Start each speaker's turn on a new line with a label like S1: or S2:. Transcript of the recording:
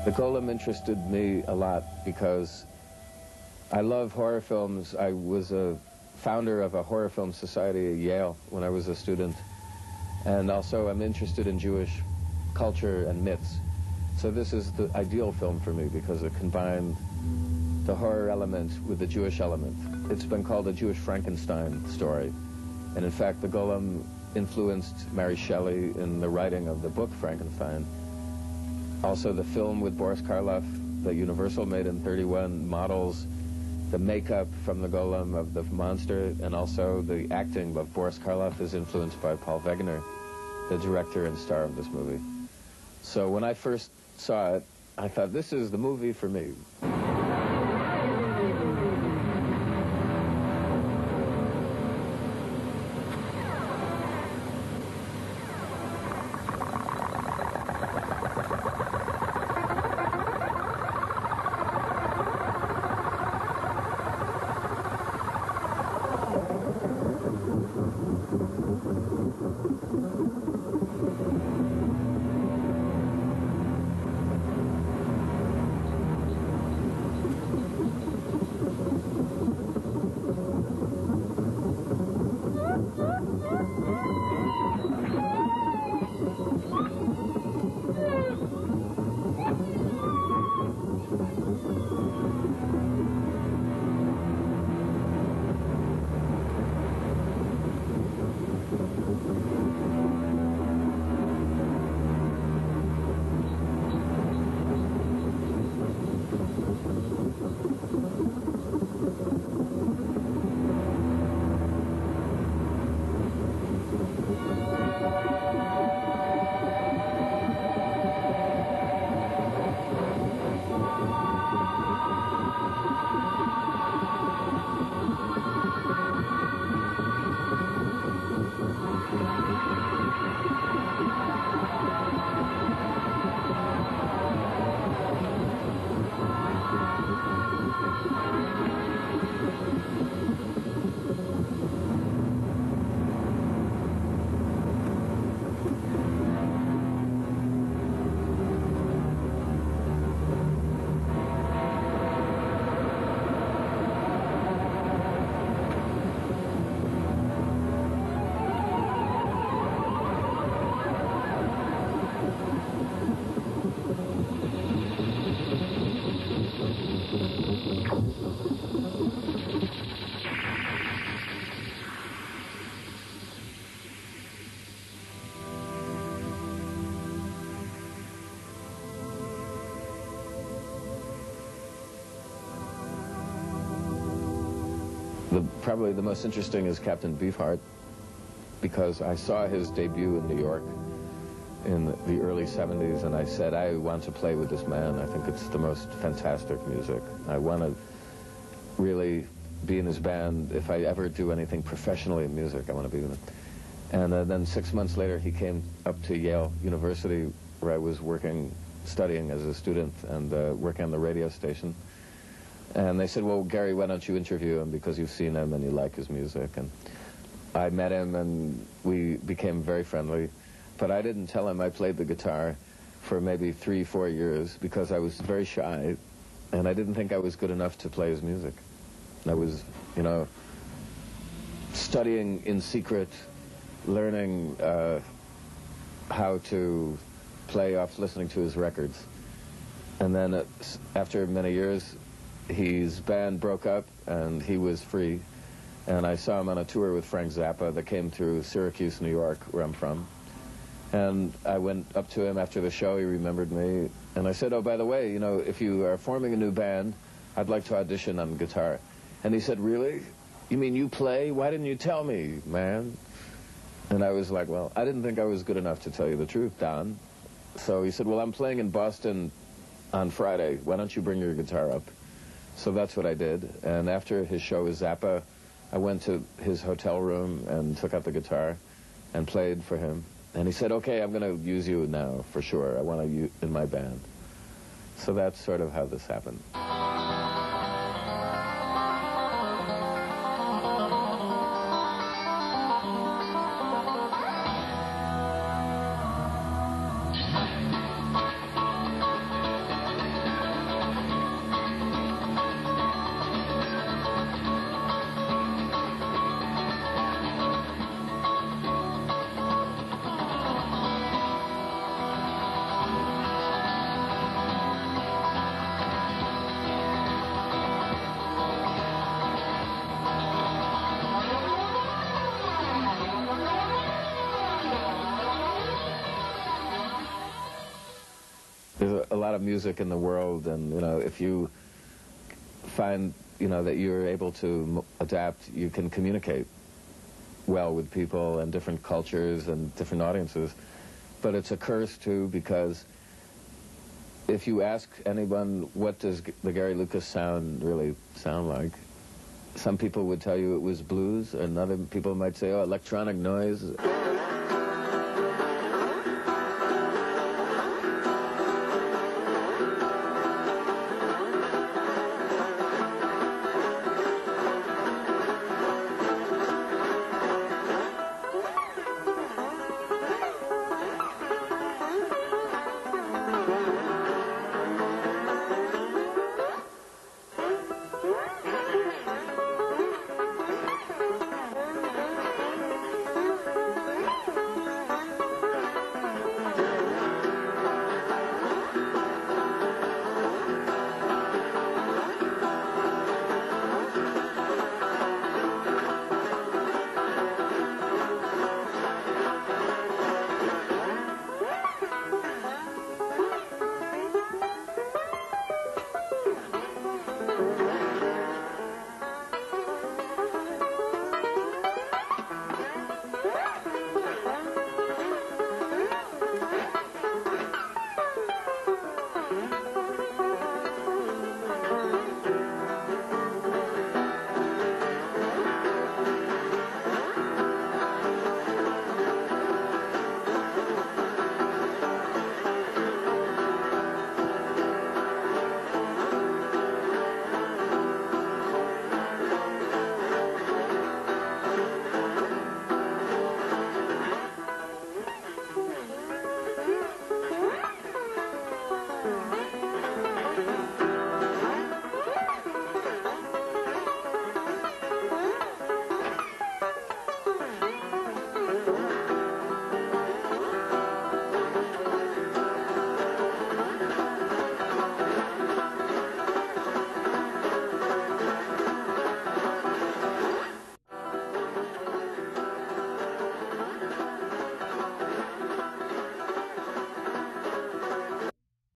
S1: The Golem interested me a lot because I love horror films. I was a founder of a horror film society at Yale when I was a student. And also I'm interested in Jewish culture and myths. So this is the ideal film for me because it combined the horror element with the Jewish element. It's been called a Jewish Frankenstein story. And in fact, the Golem influenced Mary Shelley in the writing of the book Frankenstein. Also the film with Boris Karloff that Universal made in '31 models the makeup from the Golem of the monster, and also the acting of Boris Karloff is influenced by Paul Wegener, the director and star of this movie. So when I first saw it, I thought, this is the movie for me. Probably the most interesting is Captain Beefheart, because I saw his debut in New York in the early 70s, and I said, I want to play with this man. I think it's the most fantastic music. I want to really be in his band. If I ever do anything professionally in music, I want to be with him. And then 6 months later, he came up to Yale University, where I was studying as a student and working on the radio station. And they said, well, Gary, why don't you interview him because you've seen him and you like his music. And I met him and we became very friendly. But I didn't tell him I played the guitar for maybe 3-4 years because I was very shy and I didn't think I was good enough to play his music. I was, you know, studying in secret, learning how to play off listening to his records. And then after many years, his band broke up and he was free, and I saw him on a tour with Frank Zappa that came through Syracuse, New York, where I'm from. And I went up to him after the show. He remembered me, and I said, oh, by the way, you know, if you are forming a new band, I'd like to audition on guitar. And he said, really? You mean you play? Why didn't you tell me, man? And I was like, well, I didn't think I was good enough to tell you the truth, Don. So he said, well, I'm playing in Boston on Friday. Why don't you bring your guitar up? So that's what I did. And after his show with Zappa, I went to his hotel room and took out the guitar and played for him. And he said, okay, I'm going to use you now for sure. I want you in my band. So that's sort of how this happened. lot of music in the world, and, you know, if you find, you know, that you're able to adapt, you can communicate well with people and different cultures and different audiences. But it's a curse, too, because if you ask anyone, what does the Gary Lucas sound really sound like, some people would tell you it was blues, and other people might say, oh, electronic noise.